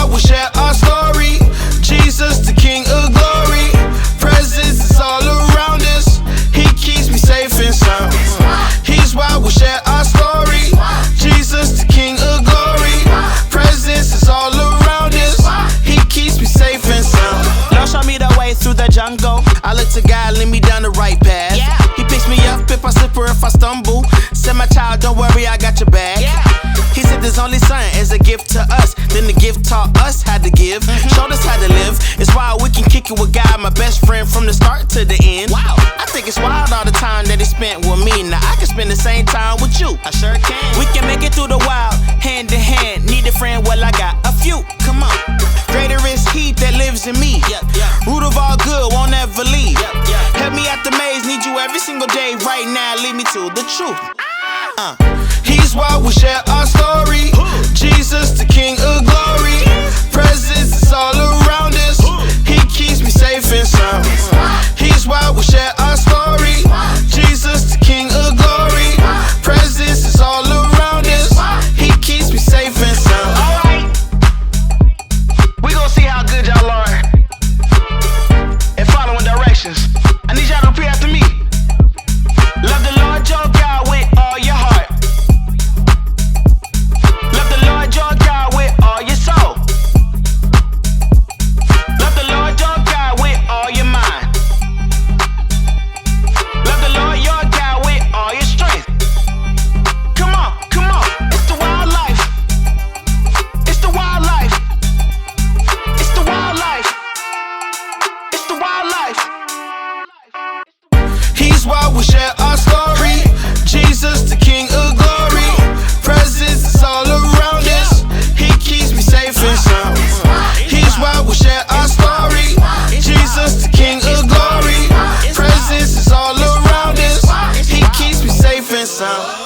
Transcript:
why we share our story. Jesus, the King of glory. Presence is all around us. He keeps me safe and sound. He's why we share our story. Jesus, the King of glory. Presence is all around us. He keeps me safe and sound. Lord, show me the way through the jungle. I look to God, lead me down the right path. He picks me up if I slip or if I stumble. Said, my child, don't worry, I got your back. He said his only son is a gift to us. Then the gift taught us how to give, showed us how to live. It's why we can kick it with God, my best friend from the start to the end. Wow, I think it's wild all the time that he spent with me. Now I can spend the same time with you. I sure can. We can make it through the wild, hand in hand. Need a friend, well I got a few. Come on. Greater is he that lives in me. Root of all good, won't ever leave. Help me out the maze, need you every single day. Right now, lead me to the truth. He's why we share our story. Jesus, the King of glory. Presence is all around us. He keeps me safe and sound. He's why we share our story. Jesus, the King of glory. Presence is all around us. He keeps me safe and sound. Alright, we gon' see how good y'all are and following directions. I need y'all to repeat after me. Love the Lord your God with all your heart. Love the Lord your God with all your soul. Love the Lord your God with all your mind. Love the Lord your God with all your strength. Come on, come on. It's the wild life. It's the wild life. It's the wild life. It's the wild life. He's why we share our story. Jesus, the King of glory. Presence is all around us. He keeps me safe and sound. He's why we share our story. Jesus, the King of glory. Presence is all around us. He keeps me safe and sound.